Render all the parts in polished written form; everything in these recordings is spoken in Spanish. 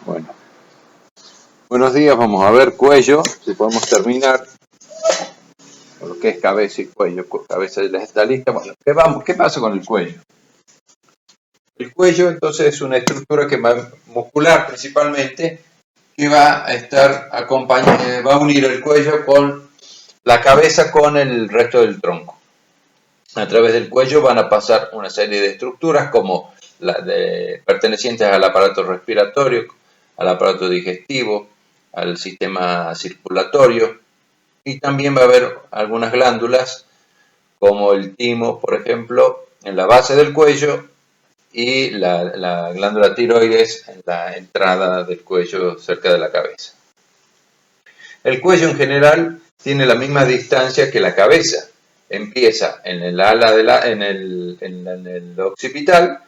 Bueno, buenos días, vamos a ver cuello, si podemos terminar con lo que es cabeza y cuello. Cabeza ya está lista. Bueno, ¿qué pasa con el cuello? El cuello entonces es una estructura muscular principalmente que va a estar va a unir el cuello con la cabeza con el resto del tronco. A través del cuello van a pasar una serie de estructuras como pertenecientes al aparato respiratorio, al aparato digestivo, al sistema circulatorio, y también va a haber algunas glándulas como el timo, por ejemplo, en la base del cuello, y la glándula tiroides en la entrada del cuello cerca de la cabeza. El cuello en general tiene la misma distancia que la cabeza. Empieza en el ala en el occipital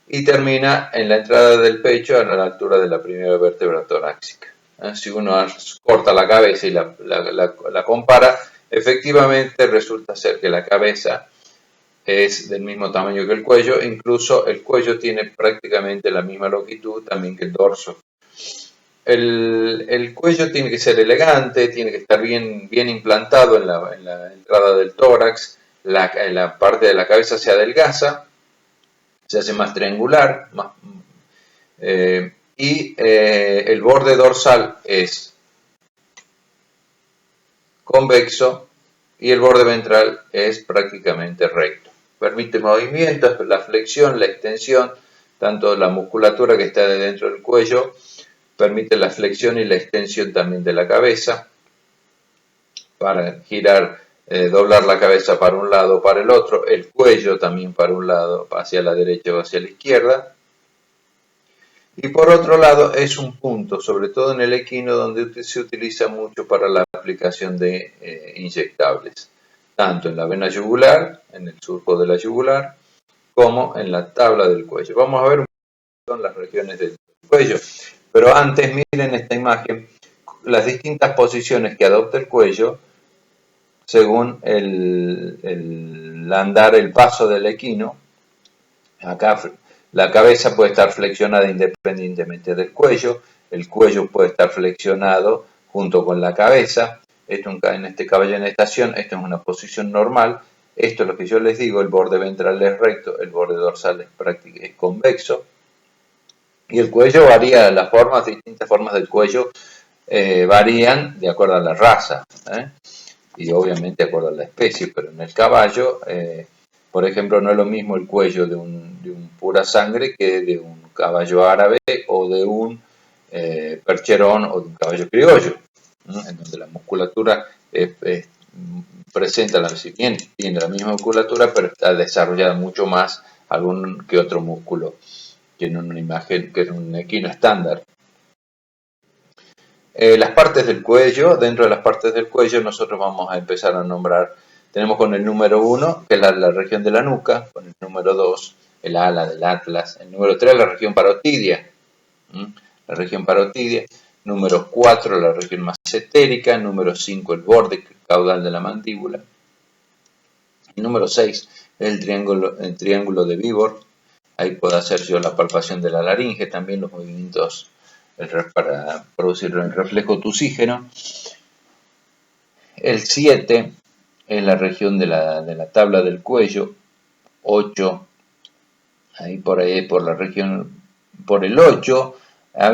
y termina en la entrada del pecho a la altura de la primera vértebra torácica. Si uno corta la cabeza y la compara, efectivamente resulta ser que la cabeza es del mismo tamaño que el cuello, incluso el cuello tiene prácticamente la misma longitud también que el dorso. El cuello tiene que ser elegante, tiene que estar bien implantado en la entrada del tórax, la parte de la cabeza se adelgaza, se hace más triangular, el borde dorsal es convexo y el borde ventral es prácticamente recto. Permite movimientos, la flexión, la extensión, tanto la musculatura que está dentro del cuello, permite la flexión y la extensión también de la cabeza para girar, doblar la cabeza para un lado o para el otro, el cuello también para un lado, hacia la derecha o hacia la izquierda. Y por otro lado es un punto, sobre todo en el equino, donde se utiliza mucho para la aplicación de inyectables, tanto en la vena yugular, en el surco de la yugular, como en la tabla del cuello. Vamos a ver un poco las regiones del cuello, pero antes miren esta imagen, las distintas posiciones que adopta el cuello según el andar, el paso del equino. Acá la cabeza puede estar flexionada independientemente del cuello, el cuello puede estar flexionado junto con la cabeza. En este caballo en estación, esto es una posición normal. Esto es lo que yo les digo, el borde ventral es recto, el borde dorsal es convexo. Y el cuello varía, distintas formas del cuello varían de acuerdo a la raza, y obviamente de acuerdo a la especie, pero en el caballo, por ejemplo, no es lo mismo el cuello de un pura sangre que de un caballo árabe o de un percherón o de un caballo criollo, en donde la musculatura presenta, si bien tiene la misma musculatura, pero está desarrollada mucho más algún que otro músculo que en una imagen, que en un equino estándar. Las partes del cuello, dentro de las partes del cuello nosotros vamos a empezar a nombrar, tenemos con el número 1, que es la región de la nuca, con el número 2, el ala del atlas, el número 3, la región parotidia, número 4, la región massetérica, número 5, el borde caudal de la mandíbula, el número 6, el triángulo de Víbor, ahí puedo hacer yo la palpación de la laringe, también los movimientos para producir el reflejo tusígeno. El 7 es la región de la tabla del cuello. 8, ahí por la región, por el 8,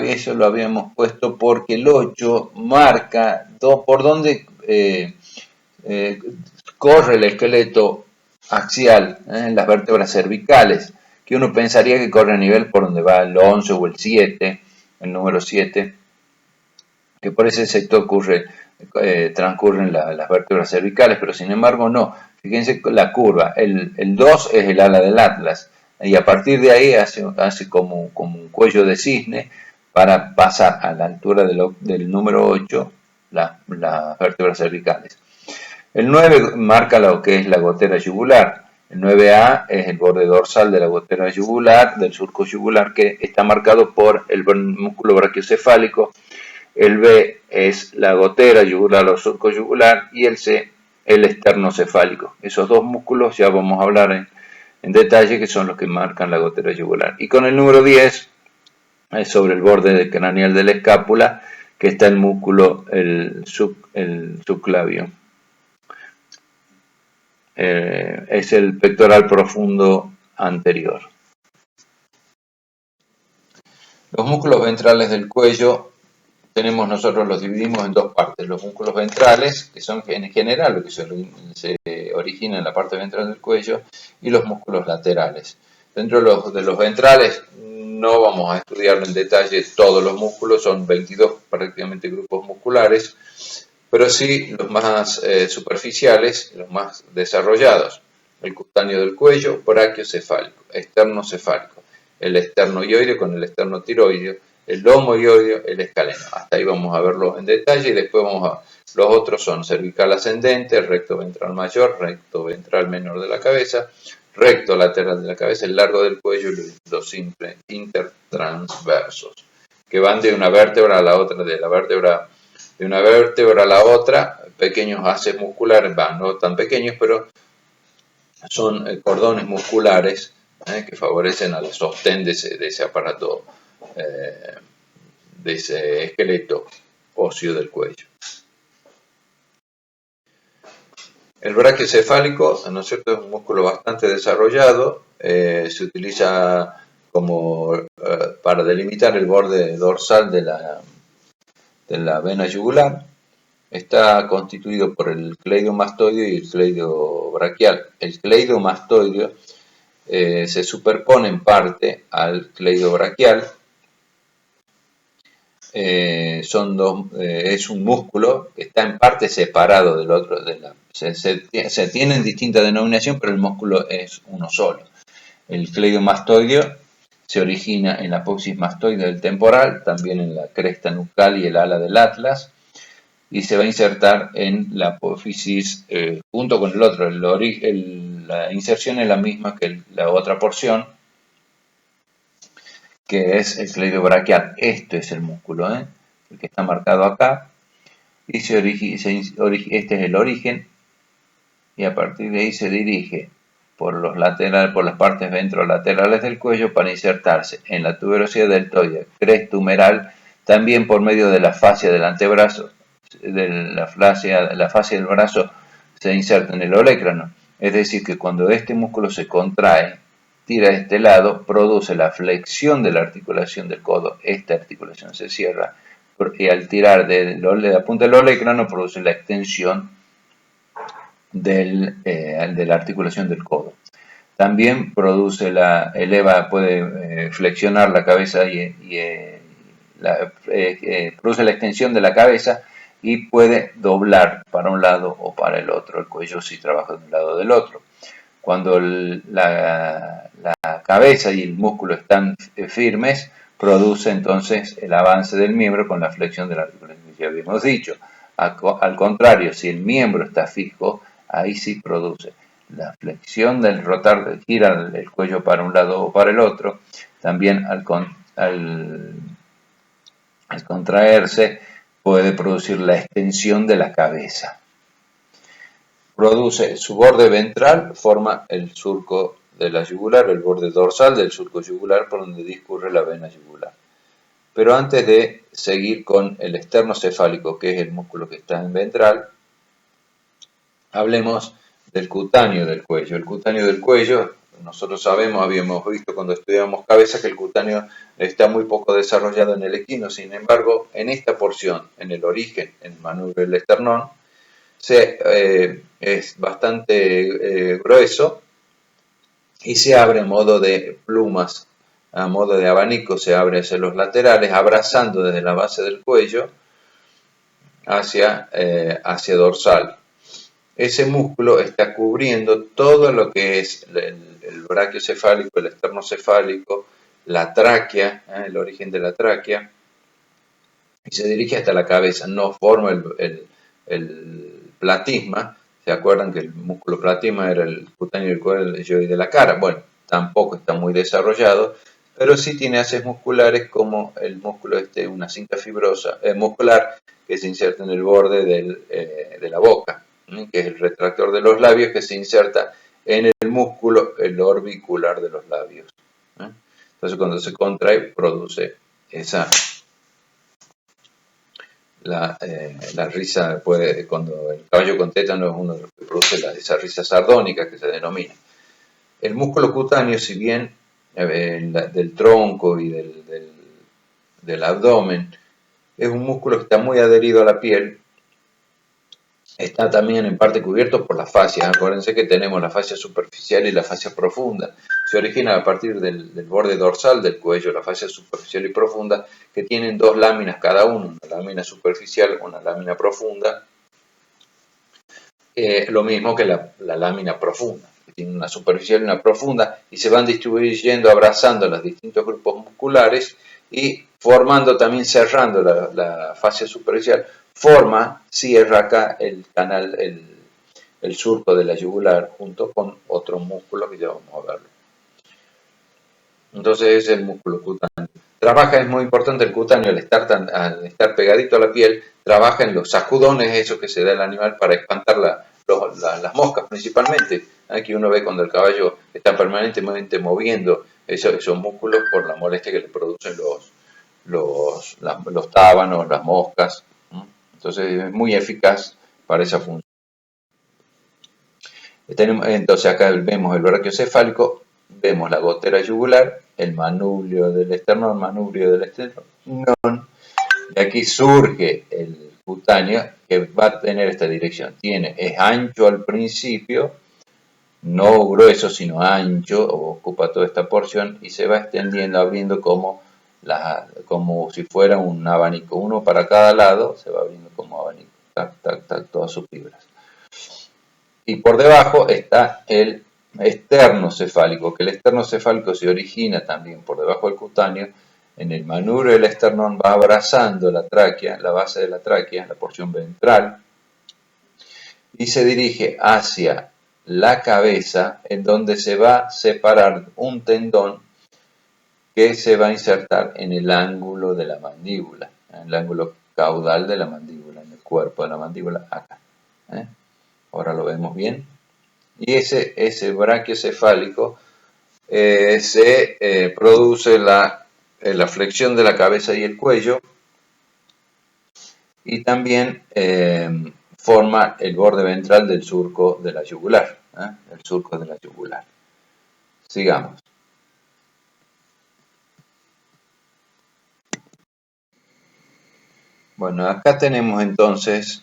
eso lo habíamos puesto porque el 8 marca por dónde corre el esqueleto axial en las vértebras cervicales, que uno pensaría que corre a nivel por donde va el 11 o el 7, el número 7, que por ese sector transcurren las vértebras cervicales, pero sin embargo no. Fíjense la curva, el 2 es el ala del atlas, y a partir de ahí hace como un cuello de cisne para pasar a la altura del número 8 las vértebras cervicales. El 9 marca lo que es la gotera yugular. El 9A es el borde dorsal de la gotera yugular, del surco yugular, que está marcado por el músculo brachiocefálico. El B es la gotera yugular o surco yugular, y el C, el esternocefálico. Esos dos músculos ya vamos a hablar en detalle, que son los que marcan la gotera yugular. Y con el número 10 sobre el borde craneal de la escápula, que está el músculo, el subclavio. Es el pectoral profundo anterior. Los músculos ventrales del cuello nosotros los dividimos en dos partes. Los músculos ventrales, que son en general lo que se origina en la parte ventral del cuello, y los músculos laterales. Dentro de los ventrales no vamos a estudiar en detalle todos los músculos, son 22 prácticamente grupos musculares, pero sí los más superficiales, los más desarrollados. El cutáneo del cuello, brachiocefálico, esternocefálico, el esternoioideo con el esternotiroideo, el lomoioideo, el escaleno. Hasta ahí vamos a verlo en detalle y después los otros son cervical ascendente, recto ventral mayor, recto ventral menor de la cabeza, recto lateral de la cabeza, el largo del cuello y los intertransversos, que van de una vértebra a la otra, de una vértebra a la otra, pequeños haces musculares, no tan pequeños, pero son cordones musculares que favorecen al sostén de ese aparato, de ese esqueleto óseo del cuello. El brachiocefálico, ¿no es cierto?, es un músculo bastante desarrollado, se utiliza para delimitar el borde dorsal de la vena yugular. Está constituido por el cleidomastoideo y el cleido braquial. El cleidomastoideo se superpone en parte al cleido braquial. Es un músculo que está en parte separado del otro. Se tienen distinta denominación, pero el músculo es uno solo. El cleidomastoideo se origina en la apófisis mastoide del temporal, también en la cresta nucal y el ala del atlas, y se va a insertar en la apófisis junto con el otro. La inserción es la misma que la otra porción, que es el cleidobraquial. Este es el músculo, el que está marcado acá, y este es el origen, y a partir de ahí se dirige por las partes ventrolaterales del cuello para insertarse en la tuberosidad deltoide, cresta humeral, también por medio de la fascia del antebrazo, la fascia del brazo se inserta en el olecrano. Es decir, que cuando este músculo se contrae, tira de este lado, produce la flexión de la articulación del codo. Esta articulación se cierra y al tirar de la punta del olecrano produce la extensión de la articulación del codo. También puede flexionar la cabeza produce la extensión de la cabeza y puede doblar para un lado o para el otro el cuello si trabaja de un lado o del otro. Cuando la cabeza y el músculo están firmes, produce entonces el avance del miembro con la flexión de la articulación que ya habíamos dicho. Al contrario, si el miembro está fijo, ahí sí produce la flexión del gira el cuello para un lado o para el otro. También al contraerse puede producir la extensión de la cabeza. Produce su borde ventral, forma el surco de la yugular, el borde dorsal del surco yugular por donde discurre la vena yugular. Pero antes de seguir con el esternocefálico, que es el músculo que está en ventral, hablemos del cutáneo del cuello. El cutáneo del cuello, nosotros habíamos visto cuando estudiamos cabeza que el cutáneo está muy poco desarrollado en el equino. Sin embargo, en esta porción, en el origen, en el manubrio del esternón, es bastante grueso y se abre a modo de plumas, a modo de abanico, se abre hacia los laterales, abrazando desde la base del cuello hacia dorsal. Ese músculo está cubriendo todo lo que es el brachiocefálico, el esternocefálico, la tráquea, el origen de la tráquea, y se dirige hasta la cabeza. No forma el platisma. ¿Se acuerdan que el músculo platisma era el cutáneo del cuello y de la cara? Bueno, tampoco está muy desarrollado, pero sí tiene haces musculares como el músculo una cinta fibrosa muscular que se inserta en el borde de la boca, que es el retractor de los labios, que se inserta en el músculo orbicular de los labios. Entonces cuando se contrae produce la risa puede, cuando el caballo con tétano es uno de los que produce esa risa sardónica que se denomina. El músculo cutáneo, si bien del tronco y del abdomen, es un músculo que está muy adherido a la piel, está también en parte cubierto por la fascia. Acuérdense que tenemos la fascia superficial y la fascia profunda. Se origina a partir del borde dorsal del cuello, la fascia superficial y profunda, que tienen dos láminas cada uno, una lámina superficial, una lámina profunda. Lo mismo que la lámina profunda, que tiene una superficial y una profunda, y se van distribuyendo, abrazando los distintos grupos musculares y formando también, cerrando la fascia superficial, cierra acá el canal, el surco de la yugular, junto con otro músculo que ya vamos a verlo. Entonces es el músculo cutáneo. Es muy importante el cutáneo, al estar pegadito a la piel, trabaja en los sacudones, esos que se da el animal para espantar las moscas principalmente. Aquí uno ve cuando el caballo está permanentemente moviendo esos músculos por la molestia que le producen los tábanos, las moscas. Entonces es muy eficaz para esa función. Entonces acá vemos el brachiocefálico, vemos la gotera yugular, el manubrio del esternón, y aquí surge el cutáneo que va a tener esta dirección. Es ancho al principio, no grueso sino ancho, ocupa toda esta porción y se va extendiendo, abriendo como si fuera un abanico, uno para cada lado, se va abriendo como abanico, todas sus fibras. Y por debajo está el esternocefálico, que el esternocefálico se origina también por debajo del cutáneo. En el manubrio del esternón va abrazando la tráquea, la base de la tráquea, la porción ventral, y se dirige hacia la cabeza, en donde se va a separar un tendón que se va a insertar en el ángulo de la mandíbula, en el ángulo caudal de la mandíbula, en el cuerpo de la mandíbula, acá. Ahora lo vemos bien. Y ese brachiocefálico se produce la flexión de la cabeza y el cuello, y también forma el borde ventral del surco de la yugular. El surco de la yugular. Sigamos. Bueno, acá tenemos entonces,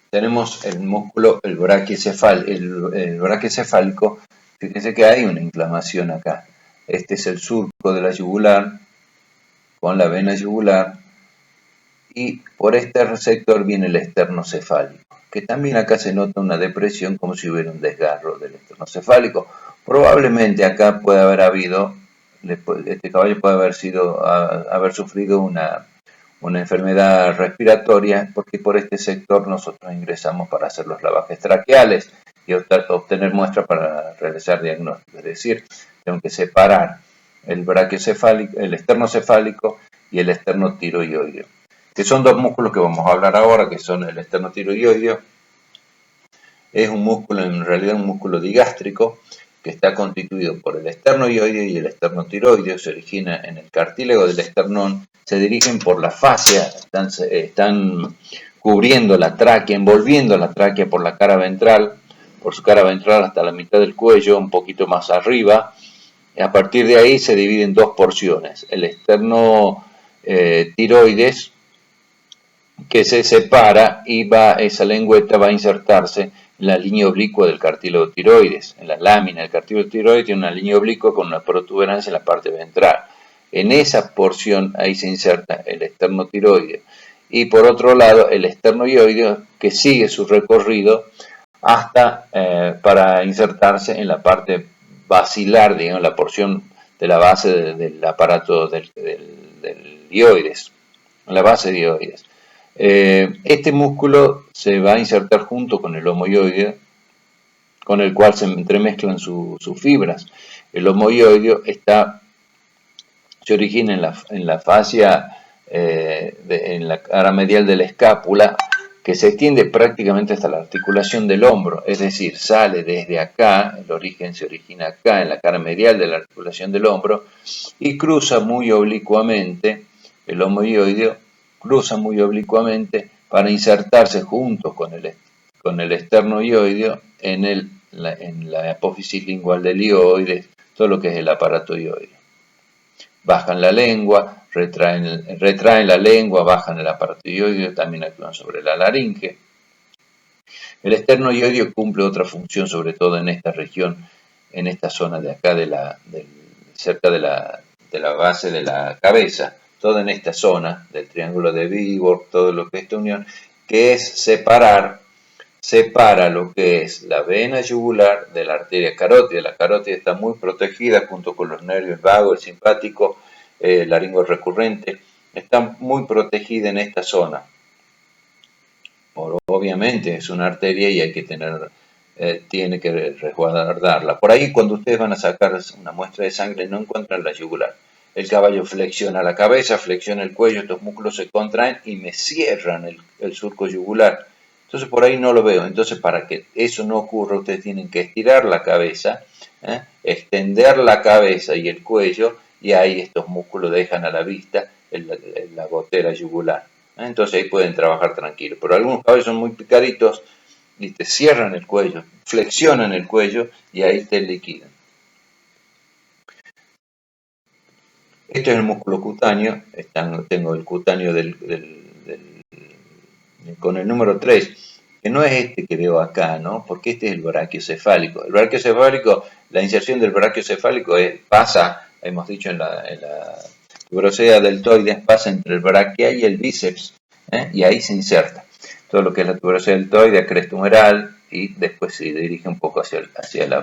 tenemos el músculo, el brachiocefálico. Fíjense que hay una inflamación acá. Este es el surco de la yugular con la vena yugular, y por este sector viene el esternocefálico, que también acá se nota una depresión como si hubiera un desgarro del esternocefálico. Probablemente acá puede haber habido, este caballo puede haber sufrido una enfermedad respiratoria, porque por este sector nosotros ingresamos para hacer los lavajes traqueales y obtener muestras para realizar diagnósticos. Es decir, tengo que separar el brachiocefálico, el esternocefálico y el esternotiroideo, que son dos músculos que vamos a hablar ahora, que son el esternotiroideo. Es un músculo, en realidad un músculo digástrico, que está constituido por el esternoioideo y el esternotiroideo. Se origina en el cartílago del esternón, se dirigen por la fascia, están cubriendo la tráquea, envolviendo la tráquea por la cara ventral, por su cara ventral hasta la mitad del cuello, un poquito más arriba. Y a partir de ahí se divide en dos porciones: el esternotiroides, que se separa y esa lengüeta va a insertarse en la línea oblicua del cartílago tiroides. En la lámina del cartílago tiroides tiene una línea oblicua con una protuberancia en la parte ventral. En esa porción ahí se inserta el esternotiroideo. Y por otro lado el esternoioideo, que sigue su recorrido hasta para insertarse en la parte basilar, digamos, la porción de la base del aparato del ioides, la base de ioides. Este músculo se va a insertar junto con el homoioideo, con el cual se entremezclan sus fibras. El homoioideo se origina en la fascia, en la cara medial de la escápula, que se extiende prácticamente hasta la articulación del hombro, es decir, sale desde acá, el origen se origina acá, en la cara medial de la articulación del hombro, y cruza muy oblicuamente, el homoioideo cruza muy oblicuamente para insertarse junto con el esternoioideo en la apófisis lingual del hioides, todo lo que es el aparato hioideo. Bajan la lengua, retraen la lengua, bajan el aparato hioideo, también actúan sobre la laringe. El esternoioideo cumple otra función, sobre todo en esta región, en esta zona de acá, cerca de la base de la cabeza, toda en esta zona del triángulo de Viborg, todo lo que es esta unión, que es separa lo que es la vena yugular de la arteria carótida. La carótida está muy protegida junto con los nervios, el vago, el simpático, el laringo recurrente, está muy protegida en esta zona. Obviamente es una arteria y hay que tiene que resguardarla. Por ahí cuando ustedes van a sacar una muestra de sangre no encuentran la yugular. El caballo flexiona la cabeza, flexiona el cuello, estos músculos se contraen y me cierran el surco yugular. Entonces por ahí no lo veo. Entonces para que eso no ocurra ustedes tienen que estirar la cabeza, extender la cabeza y el cuello y ahí estos músculos dejan a la vista la gotera yugular. Entonces ahí pueden trabajar tranquilos. Pero algunos caballos son muy picaditos y te cierran el cuello, flexionan el cuello y ahí te liquidan. Este es el músculo cutáneo. Tengo el cutáneo con el número 3, que no es este que veo acá, ¿no? Porque este es el brachiocefálico. El brachiocefálico, la inserción del brachiocefálico pasa, hemos dicho en la tuberosidad deltoides, pasa entre el braquia y el bíceps, y ahí se inserta. Todo lo que es la tuberosidad deltoide, cresta humeral, y después se dirige un poco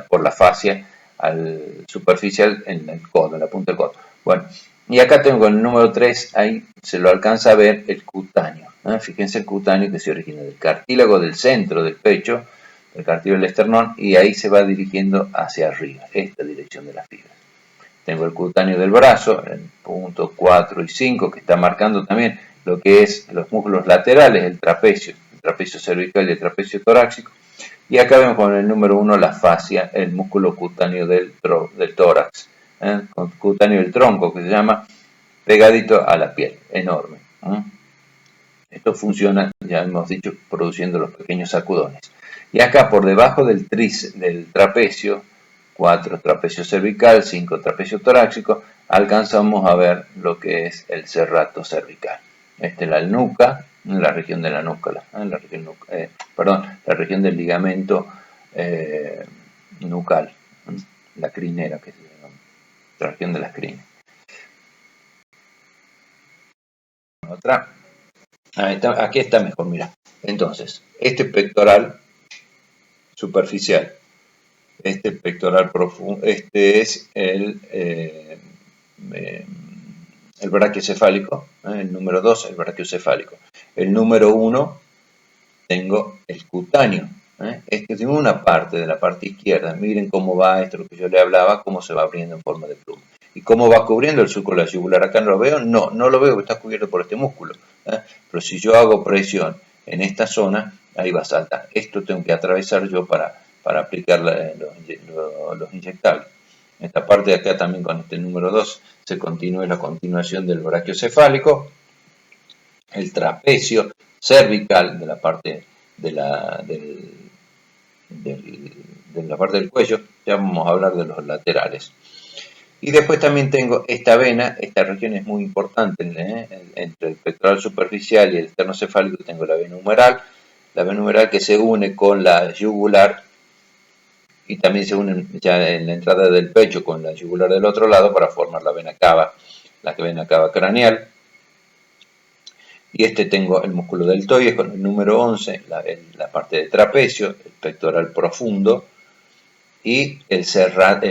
por la fascia al superficial en el codo, en la punta del codo. Bueno, y acá tengo el número 3, ahí se lo alcanza a ver el cutáneo. Fíjense el cutáneo que se origina del cartílago del centro del pecho, del cartílago del esternón, y ahí se va dirigiendo hacia arriba, esta dirección de las fibras. Tengo el cutáneo del brazo, el punto 4 y 5, que está marcando también lo que es los músculos laterales, el trapecio cervical y el trapecio torácico. Y acá vemos con el número 1 la fascia, el músculo cutáneo del tórax, cutáneo del tronco, que se llama, pegadito a la piel, enorme. Esto funciona, ya hemos dicho, produciendo los pequeños sacudones. Y acá por debajo del trapecio, 4 trapecio cervical, 5 trapecio torácico, alcanzamos a ver lo que es el serrato cervical. Esta es la nuca, la región de la núcula, la región del ligamento nucal, la crinera, que se llama, la región de las crines. Otra. Aquí está mejor, mira. Entonces, este pectoral superficial, este pectoral profundo, este es el brachiocefálico, el número 2, el brachiocefálico. El número 1, tengo el cutáneo. Este tiene una parte de la parte izquierda. Miren cómo va esto, lo que yo le hablaba, cómo se va abriendo en forma de pluma. ¿Y cómo va cubriendo el surco de la yugular? Acá no lo veo, no lo veo, está cubierto por este músculo. Pero si yo hago presión en esta zona, ahí va a saltar. Esto tengo que atravesar yo para aplicar los inyectables. Esta parte de acá también con este número 2 se continúa la continuación del brachiocefálico, el trapecio cervical de la parte de la parte del cuello. Ya vamos a hablar de los laterales. Y después también tengo esta vena, esta región es muy importante, entre el pectoral superficial y el esternocefálico tengo la vena humeral que se une con la yugular y también se une ya en la entrada del pecho con la yugular del otro lado para formar la vena cava craneal. Y tengo el músculo deltoides con el número 11, la parte de trapecio, el pectoral profundo y el serrato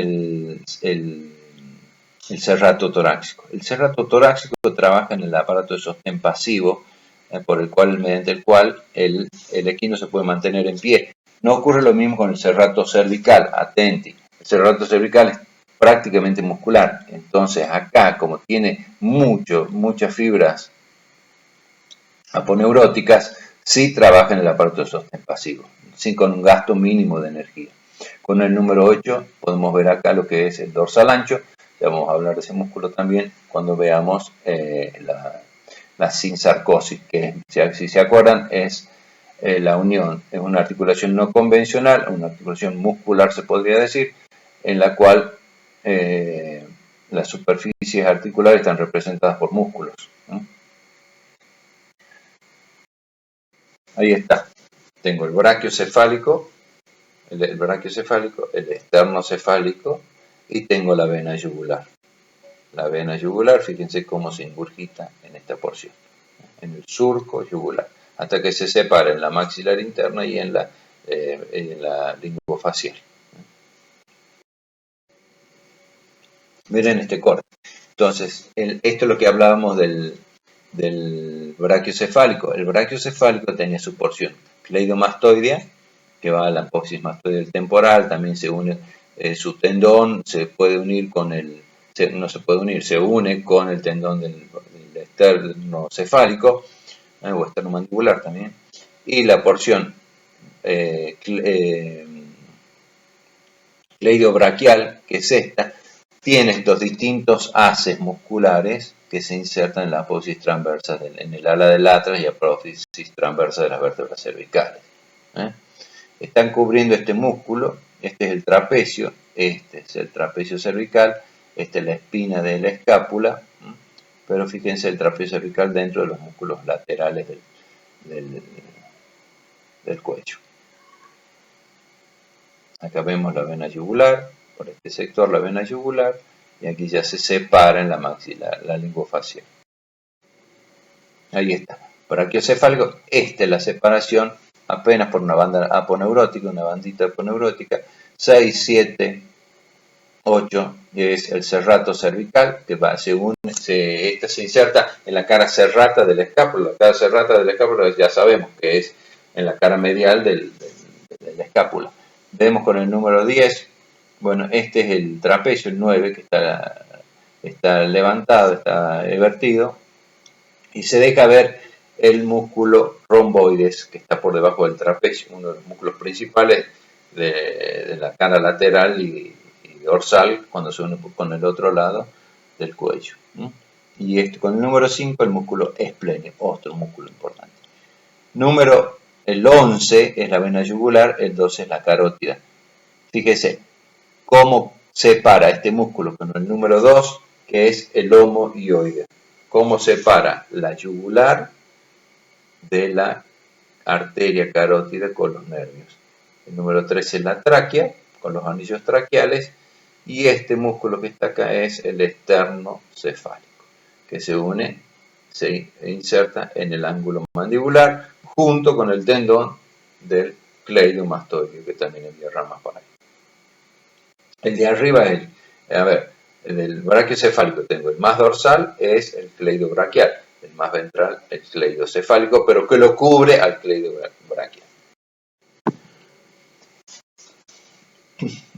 torácico. El serrato torácico trabaja en el aparato de sostén pasivo, mediante el cual el equino se puede mantener en pie. No ocurre lo mismo con el serrato cervical, atenti. El serrato cervical es prácticamente muscular. Entonces acá, como tiene muchas fibras aponeuróticas, sí trabaja en el aparato de sostén pasivo, con un gasto mínimo de energía. Con el número 8 podemos ver acá lo que es el dorsal ancho. Ya vamos a hablar de ese músculo también cuando veamos la sinsarcosis, que si se acuerdan es la unión, es una articulación no convencional, una articulación muscular se podría decir, en la cual las superficies articulares están representadas por músculos, ¿no? Ahí está. Tengo el brachiocefálico, el brachiocefálico, el esternocefálico y tengo la vena yugular. La vena yugular, fíjense cómo se ingurgita en esta porción, en el surco yugular, hasta que se separa en la maxilar interna y en la linguofacial. Miren este corte. Entonces, esto es lo que hablábamos del brachiocefálico. El brachiocefálico tenía su porción cleidomastoidea, que va a la apófisis mastoideo temporal, también se une su tendón, se puede unir con no se puede unir, se une con el tendón del esternocefálico, o esternomandibular también, y la porción cleidobraquial, que es esta, tiene estos distintos haces musculares que se insertan en la apófisis transversa, en el ala del atlas y apófisis transversa de las vértebras cervicales. Están cubriendo este músculo, este es el trapecio, este es el trapecio cervical, esta es la espina de la escápula, pero fíjense el trapecio cervical dentro de los músculos laterales del cuello. Acá vemos la vena yugular, por este sector la vena yugular, y aquí ya se separa en la maxilar, la linguofacial. Ahí está. Brachiocefálico, esta es la separación apenas por una banda aponeurótica, una bandita aponeurótica. 6, 7, 8 es el serrato cervical, que esta se inserta en la cara serrata de la escápula. La cara serrata de la escápula ya sabemos que es en la cara medial de la escápula. Vemos con el número 10, bueno, este es el trapecio, el 9, que está levantado, está vertido, y se deja ver el músculo romboides, que está por debajo del trapecio, uno de los músculos principales de la cara lateral y dorsal, cuando se une con el otro lado del cuello. Y con el número 5, el músculo esplenio, otro músculo importante. El 11 es la vena yugular, el 12 es la carótida. Fíjese cómo separa este músculo con el número 2, que es el homoioide. Cómo separa la yugular de la arteria carótida con los nervios. El número 3 es la tráquea, con los anillos traqueales, y este músculo que está acá es el esternocefálico, que se inserta en el ángulo mandibular junto con el tendón del cleidomastoideo, que también había ramas por ahí. El de arriba es el del brachiocefálico tengo el más dorsal, es el cleidobraquial, el más ventral, el cleidocefálico, pero que lo cubre al cleidobraquial.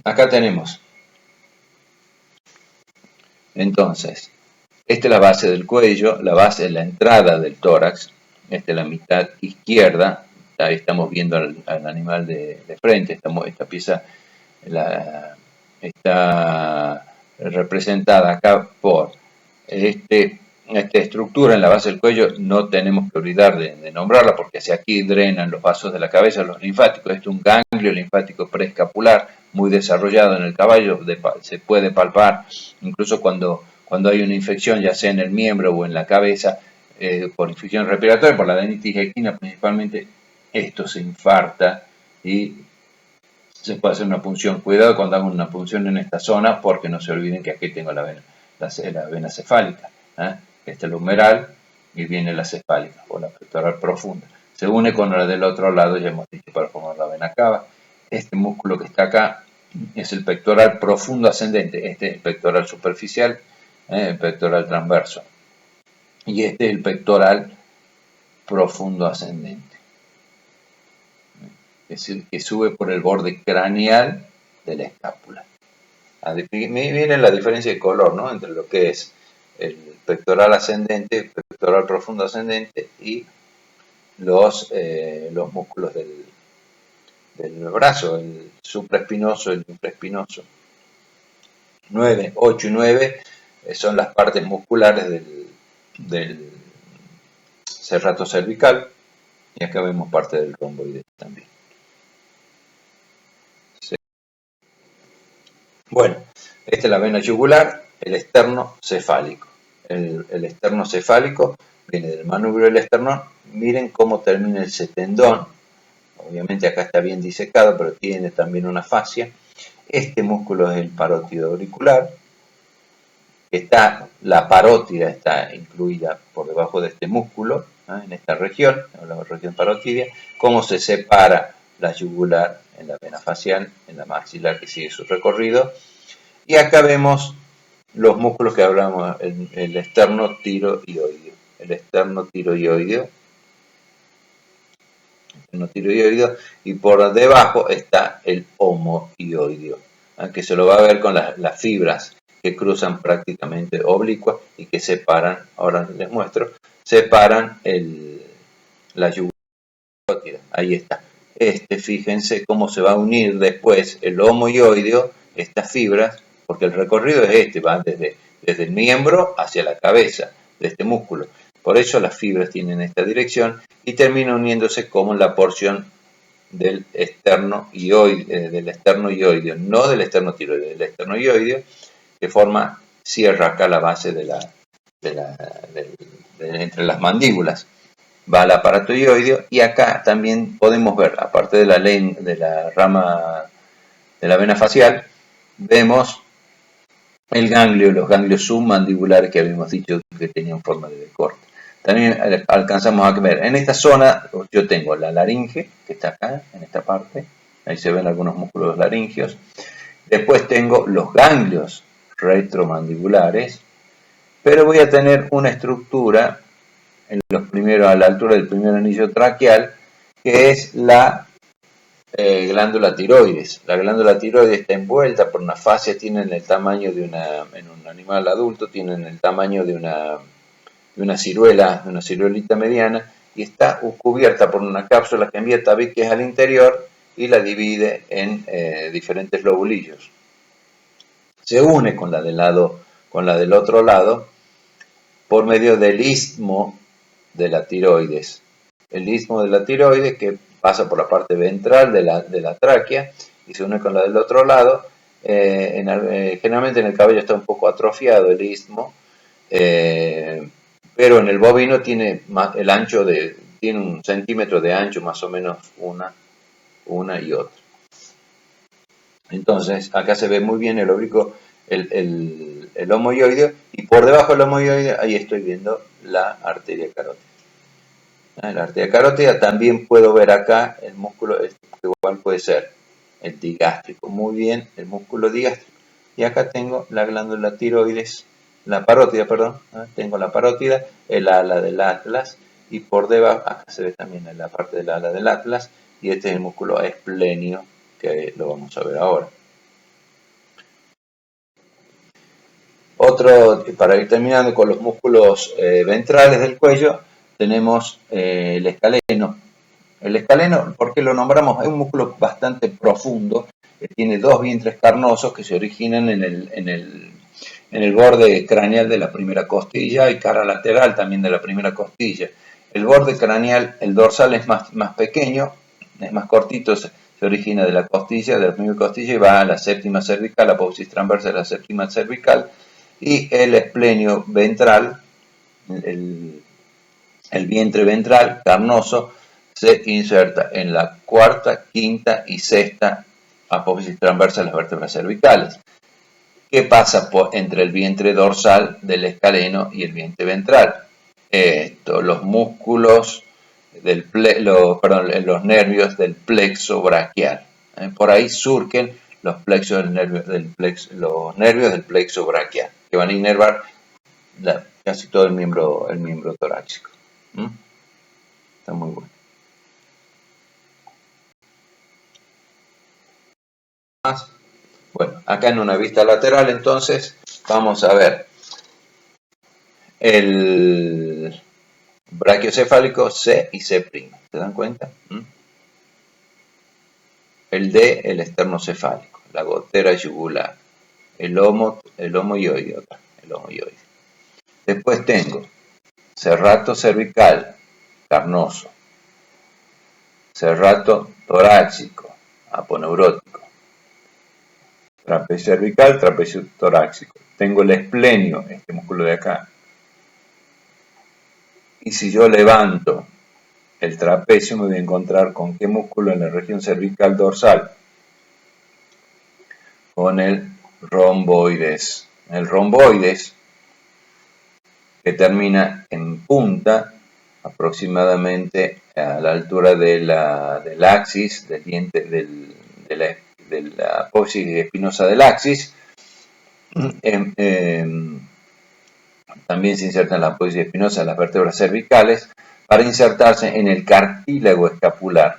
Acá tenemos, entonces, esta es la base del cuello, la base es la entrada del tórax, esta es la mitad izquierda, ahí estamos viendo al animal de frente, esta pieza está representada acá por esta estructura en la base del cuello. No tenemos que olvidar de nombrarla porque hacia aquí drenan los vasos de la cabeza, los linfáticos. Esto es un ganglio linfático preescapular muy desarrollado en el caballo, se puede palpar incluso cuando hay una infección, ya sea en el miembro o en la cabeza, por infección respiratoria, por la adenitis equina principalmente, esto se infarta y se puede hacer una punción. Cuidado cuando hagan una punción en esta zona, porque no se olviden que aquí tengo la vena cefálica. Esta es la humeral y viene la cefálica o la pectoral profunda. Se une con la del otro lado, ya hemos dicho, para formar la vena cava. Este músculo que está acá es el pectoral profundo ascendente. Este es el pectoral superficial, el pectoral transverso. Y este es el pectoral profundo ascendente. Es el que sube por el borde craneal de la escápula. Miren la diferencia de color, ¿no?, entre lo que es el pectoral ascendente, pectoral profundo ascendente y los músculos del brazo, el supraespinoso, el infraespinoso. 9, 8 y 9 son las partes musculares del serrato cervical, y acá vemos parte del romboide también. Sí. Bueno, esta es la vena yugular, el esterno cefálico. El esterno cefálico viene del manubrio del esternón. Miren cómo termina ese tendón. Obviamente acá está bien disecado, pero tiene también una fascia. Este músculo es el parótido auricular. La parótida está incluida por debajo de este músculo, ¿no? En esta región, la región parotidia. Cómo se separa la yugular en la vena facial, en la maxilar que sigue su recorrido. Y acá vemos los músculos que hablamos, el esterno tiroideo. El esterno tiroideo. Y por debajo está el homoioideo, que se lo va a ver con las fibras que cruzan prácticamente oblicuas y que separan, ahora les muestro, separan la yugular. Ahí está. Fíjense cómo se va a unir después el homoioideo, estas fibras, porque el recorrido es va desde el miembro hacia la cabeza de este músculo. Por eso las fibras tienen esta dirección y termina uniéndose como en la porción del esternoioideo, no del esternotiroideo, del esternoioideo, que cierra acá la base entre las mandíbulas. Va al aparato ioideo, y acá también podemos ver, aparte de la rama de la vena facial, vemos los ganglios submandibulares que habíamos dicho que tenían forma de corte. También alcanzamos a ver, en esta zona yo tengo la laringe, que está acá, en esta parte, ahí se ven algunos músculos laringeos. Después tengo los ganglios retromandibulares, pero voy a tener una estructura a la altura del primer anillo traqueal, que es la glándula tiroides. La glándula tiroides está envuelta por una fascia, tienen el tamaño en un animal adulto, tienen el tamaño de una ciruelita mediana, y está cubierta por una cápsula que envía tabiques al interior y la divide en diferentes lobulillos. Se une con la del otro lado por medio del istmo de la tiroides. El istmo de la tiroides, que pasa por la parte ventral de la tráquea y se une con la del otro lado. Generalmente en el caballo está un poco atrofiado el istmo, pero en el bovino tiene tiene 1 centímetro de ancho, más o menos una y otra. Entonces acá se ve muy bien el oblicuo, el homoioideo, y por debajo del homoioideo ahí estoy viendo la arteria carótida. La arteria carótida, también puedo ver acá el músculo, igual puede ser el digástrico, muy bien, el músculo digástrico. Y acá tengo la glándula tiroides, la parótida, perdón, tengo la parótida, el ala del atlas, y por debajo, acá se ve también la parte del ala del atlas, y este es el músculo esplenio, que lo vamos a ver ahora. Para ir terminando con los músculos ventrales del cuello, tenemos el escaleno. El escaleno, ¿por qué lo nombramos? Es un músculo bastante profundo, que tiene 2 vientres carnosos que se originan en el borde craneal de la primera costilla y cara lateral también de la primera costilla. El borde craneal, el dorsal, es más pequeño, es más cortito, se origina de la primera costilla, y va a la séptima cervical, la apófisis transversa de la séptima cervical, y el esplenio ventral, el vientre ventral carnoso, se inserta en la cuarta, quinta y sexta apófisis transversa de las vértebras cervicales. ¿Qué pasa entre el vientre dorsal del escaleno y el vientre ventral? Los músculos los nervios del plexo braquial. Por ahí surgen los nervios del plexo braquial, que van a inervar casi todo el miembro torácico. Está muy bueno. Bueno, acá en una vista lateral, entonces, vamos a ver brachiocefálico C y C'. ¿Se dan cuenta? El D, el esternocefálico, la gotera yugular, el homoioide. Después tengo serrato cervical, carnoso, serrato torácico, aponeurótico, trapecio cervical, trapecio torácico. Tengo el esplenio, este músculo de acá. Y si yo levanto el trapecio, me voy a encontrar con qué músculo en la región cervical dorsal. Con el romboides. El romboides, que termina en punta, aproximadamente a la altura del axis, del diente, de la apófisis espinosa del axis. También se inserta en la apófisis espinosa de las vértebras cervicales para insertarse en el cartílago escapular.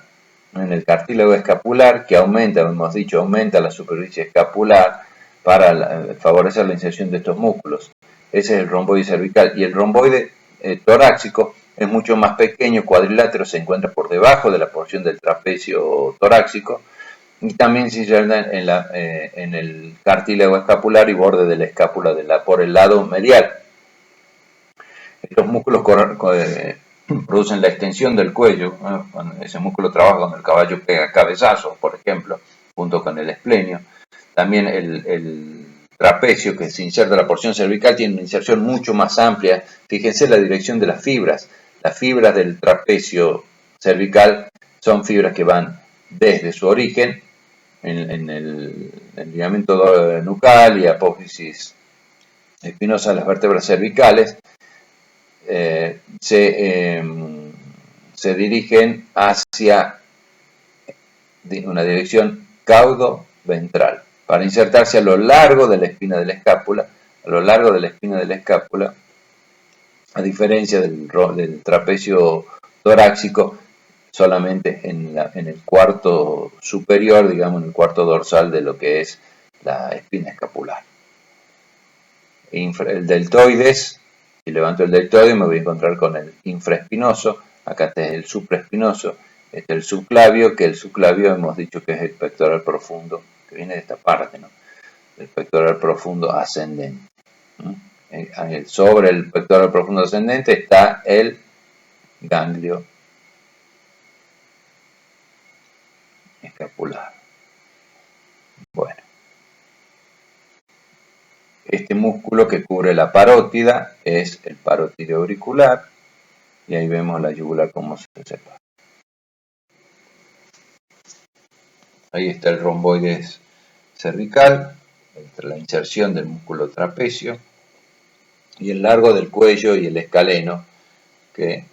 En el cartílago escapular, que aumenta, hemos dicho, aumenta la superficie escapular para favorecer la inserción de estos músculos. Ese es el romboide cervical. Y el romboide torácico es mucho más pequeño, cuadrilátero, se encuentra por debajo de la porción del trapecio torácico y también se inserta en el cartílago escapular y borde de la escápula por el lado medial. Estos músculos producen la extensión del cuello, cuando ese músculo trabaja cuando el caballo pega cabezazos, por ejemplo, junto con el esplenio. También el trapecio, que se inserta en la porción cervical, tiene una inserción mucho más amplia. Fíjense la dirección de las fibras. Las fibras del trapecio cervical son fibras que van desde su origen, en el ligamento nucal y apófisis espinosa de las vértebras cervicales, se dirigen hacia una dirección caudo-ventral para insertarse a lo largo de la espina de la escápula, a diferencia del trapecio torácico, solamente en el cuarto superior, digamos, en el cuarto dorsal de lo que es la espina escapular. El deltoides, si levanto el deltoide me voy a encontrar con el infraespinoso, acá está el supraespinoso, este es el subclavio, que el subclavio hemos dicho que es el pectoral profundo, que viene de esta parte, ¿no? El pectoral profundo ascendente. Sobre el pectoral profundo ascendente está el ganglio escapular. Bueno, este músculo que cubre la parótida es el parótido auricular y ahí vemos la yugular como se separa. Ahí está el romboides cervical, entre la inserción del músculo trapecio y el largo del cuello y el escaleno, que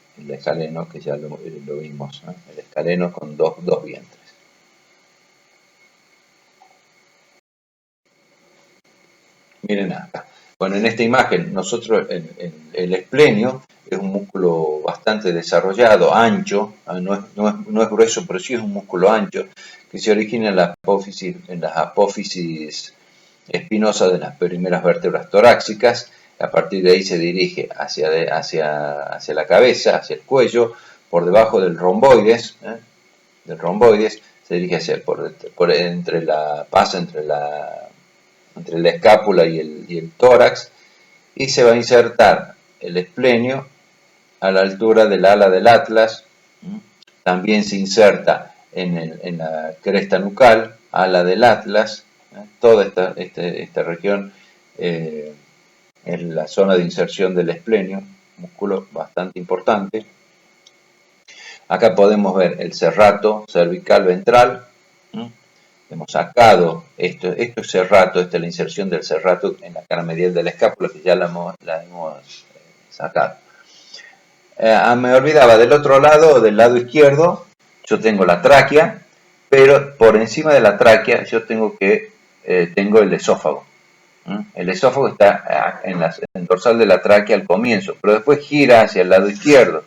ya lo vimos, ¿no? El escaleno con dos vientres. Miren acá. Bueno, en esta imagen, nosotros, el esplenio es un músculo bastante desarrollado, ancho, no es grueso, pero sí es un músculo ancho, que se origina en las apófisis espinosas de las primeras vértebras torácicas. A partir de ahí se dirige hacia la cabeza, hacia el cuello, por debajo del romboides, se dirige pasa entre la escápula y el tórax, y se va a insertar el esplenio a la altura del ala del atlas. También se inserta en la cresta nucal, ala del atlas. Toda esta región es la zona de inserción del esplenio, músculo bastante importante. Acá podemos ver el serrato cervical ventral. Hemos sacado esto es serrato, esta es la inserción del serrato en la cara medial de la escápula, que ya la hemos sacado. Me olvidaba, del otro lado, del lado izquierdo, yo tengo la tráquea, pero por encima de la tráquea yo tengo el esófago. El esófago está en el dorsal de la tráquea al comienzo, pero después gira hacia el lado izquierdo.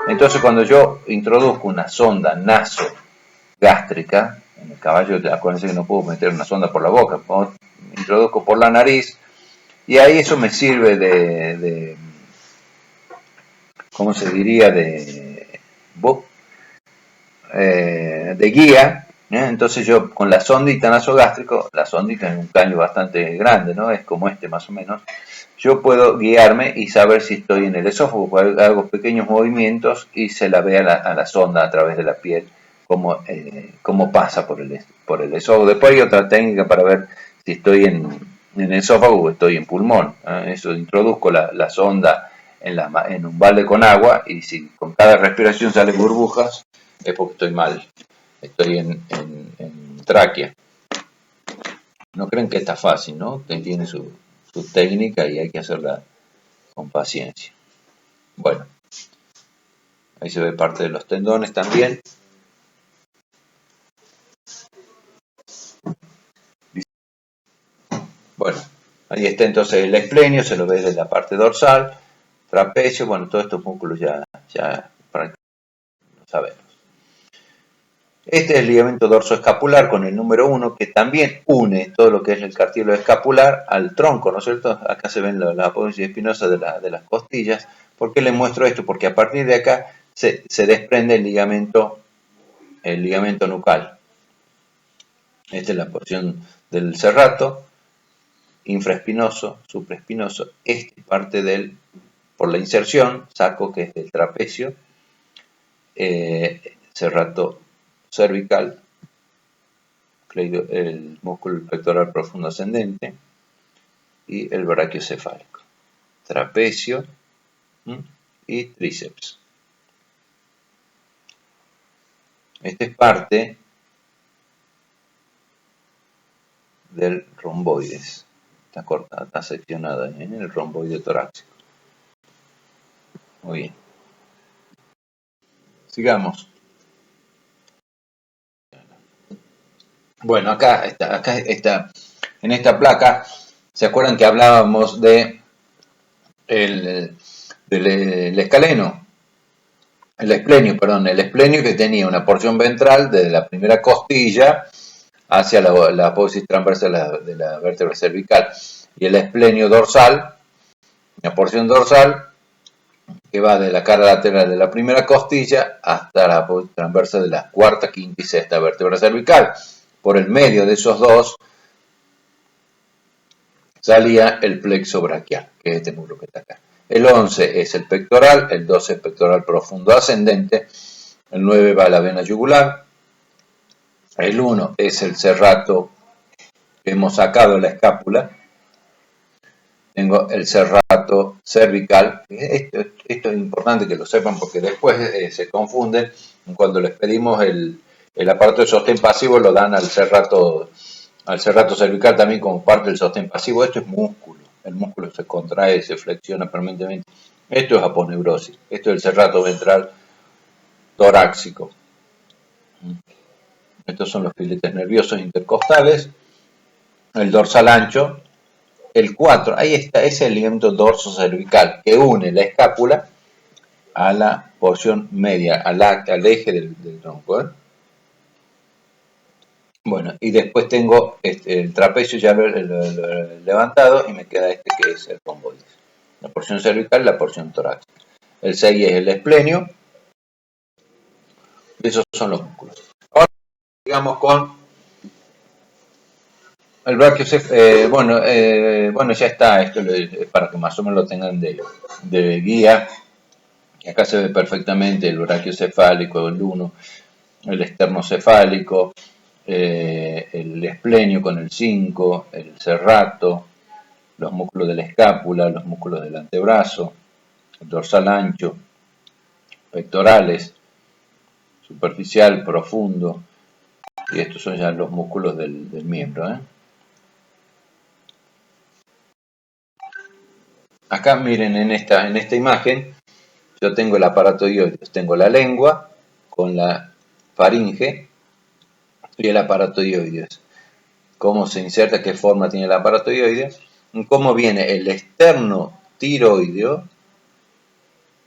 Entonces, cuando yo introduzco una sonda nasogástrica, en el caballo, acuérdense que no puedo meter una sonda por la boca, introduzco por la nariz, y ahí eso me sirve ¿cómo se diría? De guía. Entonces yo con la sondita nasogástrico, la sondita es un caño bastante grande, ¿no? Es como este más o menos. Yo puedo guiarme y saber si estoy en el esófago, porque hago pequeños movimientos y se la ve a la sonda a través de la piel, cómo pasa por el esófago. Después hay otra técnica para ver si estoy en el esófago o estoy en pulmón. Eso, introduzco la sonda en un balde con agua y si con cada respiración salen burbujas, es porque estoy mal, estoy en tráquea. No creen que está fácil, ¿no? Tiene su técnica y hay que hacerla con paciencia. Bueno, ahí se ve parte de los tendones también. Bueno, ahí está entonces el esplenio, se lo ve desde la parte dorsal, trapecio, bueno, todos estos músculos ya lo sabemos. Este es el ligamento dorsoescapular con el número 1, que también une todo lo que es el cartílago escapular al tronco, ¿no es cierto? Acá se ven la apófisis espinosa de las costillas. ¿Por qué les muestro esto? Porque a partir de acá se desprende el ligamento nucal. Esta es la porción del serrato, infraespinoso, supraespinoso. Este parte por la inserción, saco que es del trapecio, serrato cervical, el músculo pectoral profundo ascendente y el brachiocefálico, trapecio y tríceps. Esta es parte del romboides, está cortada, está seccionada en el romboide torácico. Muy bien. Sigamos. Bueno, acá está, en esta placa, ¿se acuerdan que hablábamos del escaleno? El esplenio que tenía una porción ventral desde la primera costilla hacia la apófisis transversal de la vértebra cervical, y el esplenio dorsal, una porción dorsal que va de la cara lateral de la primera costilla hasta la apófisis transversal de la cuarta, quinta y sexta vértebra cervical. Por el medio de esos dos salía el plexo braquial, que es este músculo que está acá. El 11 es el pectoral, el 12 es el pectoral profundo ascendente, el 9 va a la vena yugular, el 1 es el serrato que hemos sacado de la escápula, tengo el serrato cervical. Esto es importante que lo sepan porque después se confunden cuando les pedimos el aparato de sostén pasivo, lo dan al serrato cervical también como parte del sostén pasivo. Esto es músculo, el músculo se contrae, se flexiona permanentemente. Esto es aponeurosis, esto es el serrato ventral torácico. Estos son los filetes nerviosos intercostales, el dorsal ancho, el 4, ahí está, ese es el ligamento dorso cervical que une la escápula a la porción media, al eje del tronco. Bueno, y después tengo el trapecio ya levantado y me queda este que es el romboides. La porción cervical, la porción torácica. El 6 es el esplenio. Esos son los músculos. Ahora digamos con el brachiocefálico. Bueno, ya está. Esto es para que más o menos lo tengan de guía. Acá se ve perfectamente el brachiocefálico, el 1, el esternocefálico, el esplenio con el 5, el serrato, los músculos de la escápula, los músculos del antebrazo, el dorsal ancho, pectorales, superficial, profundo, y estos son ya los músculos del miembro. Acá miren en esta imagen, yo tengo el aparato dioides, tengo la lengua con la faringe y el aparato dioides. Cómo se inserta, qué forma tiene el aparato dioides, cómo viene el externo tiroideo,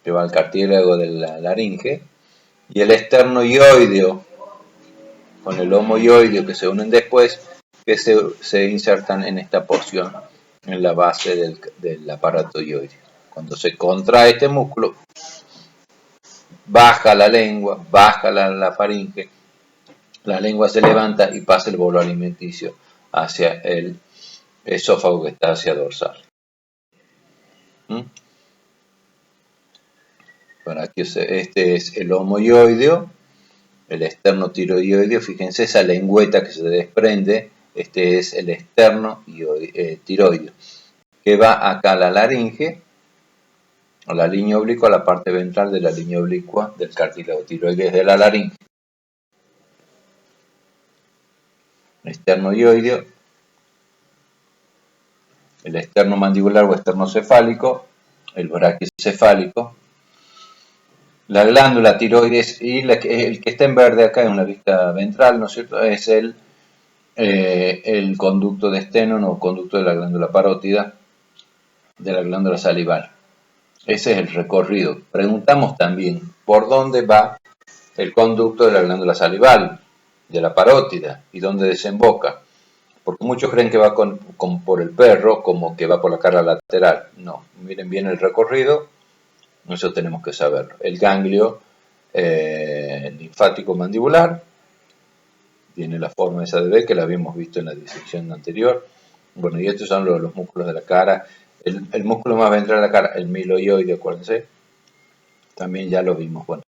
que va al cartílago de la laringe, y el externo ioideo, con el homoioideo que se unen después, que se insertan en esta porción, en la base del aparato dioideo. Cuando se contrae este músculo, baja la lengua, baja la faringe, la lengua se levanta y pasa el bolo alimenticio hacia el esófago que está hacia dorsal. Para que este es el homoioideo, el esternotiroideo, fíjense esa lengüeta que se desprende, este es el esternotiroideo, que va acá a la laringe, a la línea oblicua, a la parte ventral de la línea oblicua del cartílago tiroides de la laringe. Esternoioideo, el esternomandibular o esternocefálico, el brachiocefálico, la glándula tiroides y el que está en verde acá en una vista ventral, ¿no es cierto? Es el conducto de Stenone o conducto de la glándula parótida, de la glándula salival. Ese es el recorrido. Preguntamos también, ¿por dónde va el conducto de la glándula salival, de la parótida, y dónde desemboca? Porque muchos creen que va por el perro, como que va por la cara lateral. No, miren bien el recorrido, eso tenemos que saberlo. El ganglio linfático mandibular tiene la forma esa de B que la habíamos visto en la disección anterior. Bueno, y estos son los músculos de la cara. El músculo más ventral de la cara, el miloioide, acuérdense, también ya lo vimos. Bueno,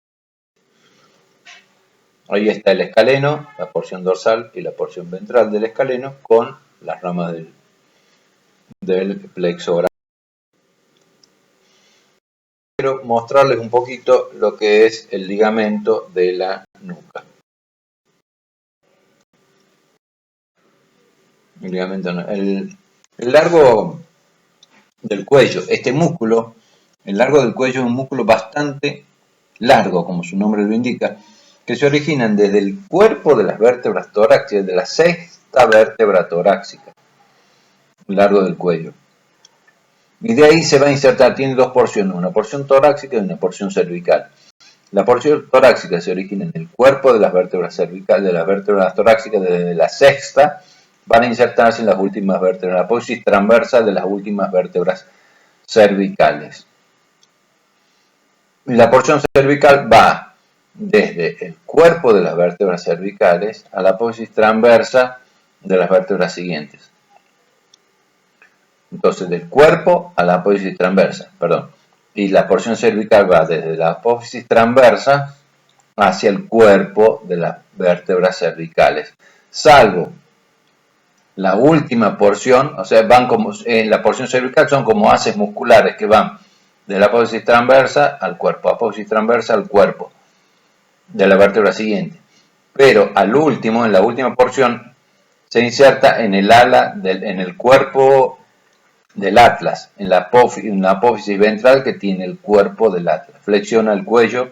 ahí está el escaleno, la porción dorsal y la porción ventral del escaleno con las ramas del plexo oral. Quiero mostrarles un poquito lo que es el ligamento de la nuca. El largo del cuello, este músculo, el largo del cuello es un músculo bastante largo, como su nombre lo indica, que se originan desde el cuerpo de las vértebras torácicas, de la sexta vértebra torácica, largo del cuello. Y de ahí se va a insertar, tiene dos porciones, una porción torácica y una porción cervical. La porción torácica se origina en el cuerpo de las vértebras cervicales, de las vértebras torácicas, desde la sexta, van a insertarse en las últimas vértebras, la apófisis transversa de las últimas vértebras cervicales. Y la porción cervical va desde el cuerpo de las vértebras cervicales a la apófisis transversa de las vértebras siguientes. Entonces, del cuerpo a la apófisis transversa, perdón. Y la porción cervical va desde la apófisis transversa hacia el cuerpo de las vértebras cervicales, salvo la última porción, o sea, van como en la porción cervical son como haces musculares que van de la apófisis transversa al cuerpo, apófisis transversa al cuerpo de la vértebra siguiente. Pero al último, en la última porción, se inserta en el ala, en el cuerpo del atlas, en la apófisis ventral que tiene el cuerpo del atlas. Flexiona el cuello,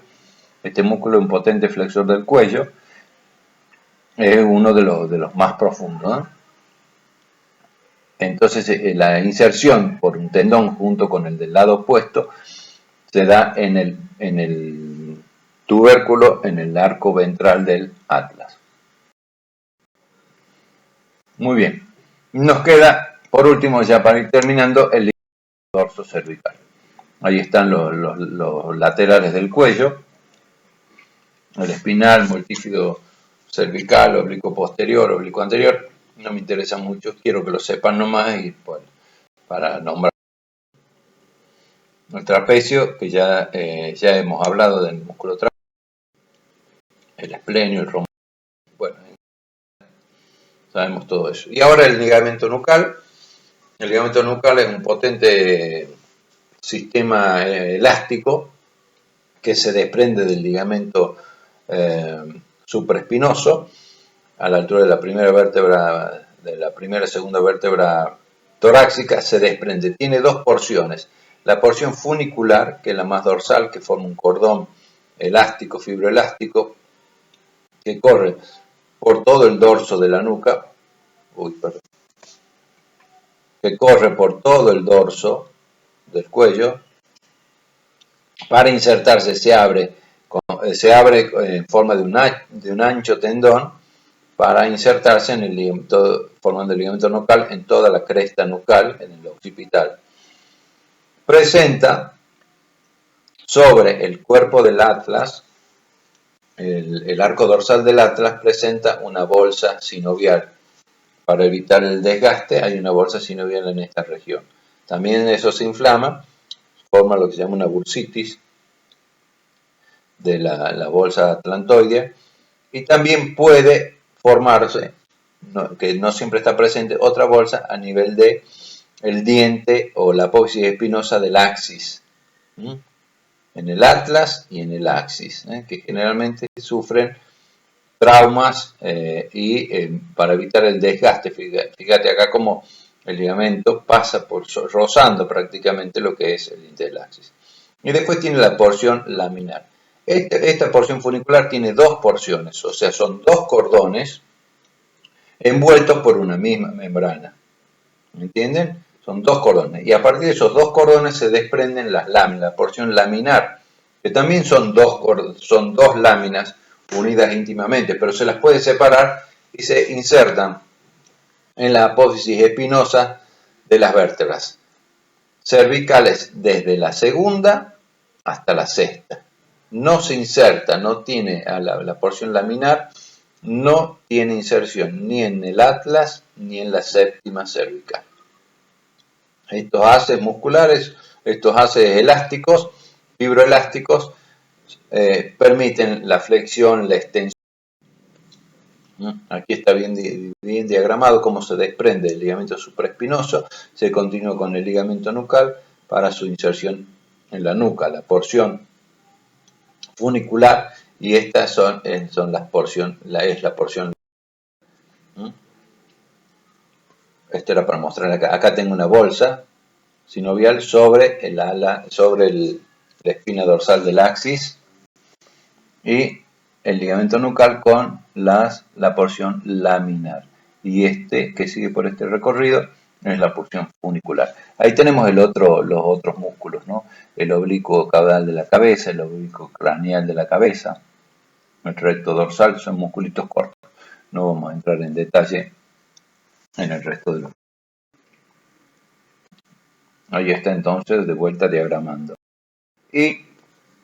este músculo es un potente flexor del cuello, es uno de los más profundos, ¿no? Entonces la inserción por un tendón junto con el del lado opuesto se da en el tubérculo, en el arco ventral del atlas. Muy bien. Nos queda, por último, ya para ir terminando, el dorso cervical. Ahí están los laterales del cuello, el espinal, multífido cervical, oblicuo posterior, oblicuo anterior. No me interesa mucho, quiero que lo sepan nomás y pues, para nombrar. El trapecio, que ya hemos hablado del músculo trapecio, el esplenio, el rombo, bueno, sabemos todo eso. Y ahora el ligamento nucal. El ligamento nucal es un potente sistema elástico que se desprende del ligamento supraespinoso a la altura de la primera vértebra, de la primera y segunda vértebra torácica, se desprende. Tiene dos porciones. La porción funicular, que es la más dorsal, que forma un cordón elástico, fibroelástico, que corre por todo el dorso de la nuca, que corre por todo el dorso del cuello, para insertarse se abre en forma de un ancho tendón para insertarse en el ligamento, formando el ligamento nucal en toda la cresta nucal, en el occipital. Presenta Sobre el cuerpo del atlas, el arco dorsal del atlas presenta una bolsa sinovial. Para evitar el desgaste hay una bolsa sinovial en esta región. También eso se inflama, forma lo que se llama una bursitis de la bolsa atlantoidea, y también puede formarse, que no siempre está presente, otra bolsa a nivel de el diente o la apófisis espinosa del axis, en el atlas y en el axis, que generalmente sufren traumas y para evitar el desgaste. Fíjate acá como el ligamento pasa por rozando prácticamente lo que es el diente del axis. Y después tiene la porción laminar. Esta porción funicular tiene dos porciones, o sea, son dos cordones envueltos por una misma membrana. ¿Me entienden? Son dos cordones. Y a partir de esos dos cordones se desprenden las láminas, la porción laminar, que también son dos láminas unidas íntimamente, pero se las puede separar y se insertan en la apófisis espinosa de las vértebras cervicales desde la segunda hasta la sexta. No se inserta, no tiene a la porción laminar, no tiene inserción ni en el atlas ni en la séptima cervical. Estos haces musculares, estos haces elásticos, fibroelásticos, permiten la flexión, la extensión. Aquí está bien diagramado cómo se desprende el ligamento supraespinoso, se continúa con el ligamento nucal para su inserción en la nuca, la porción funicular, y estas son las porciones, es la porción. Esto era para mostrar acá. Acá tengo una bolsa sinovial sobre la espina dorsal del axis y el ligamento nucal con la porción laminar. Y este que sigue por este recorrido es la porción funicular. Ahí tenemos los otros músculos, ¿no? El oblicuo caudal de la cabeza, el oblicuo craneal de la cabeza, el recto dorsal, son musculitos cortos. No vamos a entrar en detalle en el resto de los. Ahí está entonces de vuelta diagramando. Y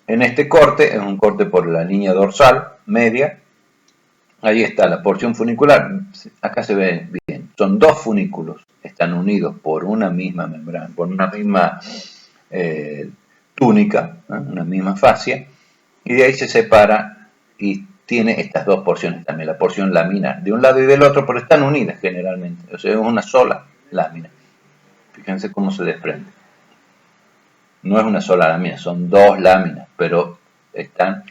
en este corte, es un corte por la línea dorsal media, ahí está la porción funicular, acá se ve bien, son dos funículos, están unidos por una misma membrana, por una misma túnica, ¿no? Una misma fascia, y de ahí se separa y tiene estas dos porciones también, la porción laminar, de un lado y del otro, pero están unidas generalmente, o sea, es una sola lámina. Fíjense cómo se desprende. No es una sola lámina, son dos láminas, pero están,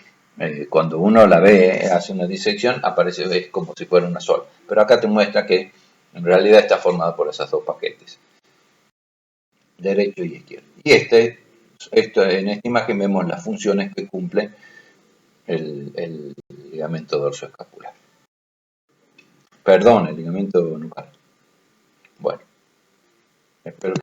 cuando uno la ve, hace una disección, aparece es como si fuera una sola. Pero acá te muestra que en realidad está formada por esos dos paquetes, derecho y izquierdo. Y en esta imagen vemos las funciones que cumple el ligamento dorsoescapular. Perdón, el ligamento nucal. Bueno, espero que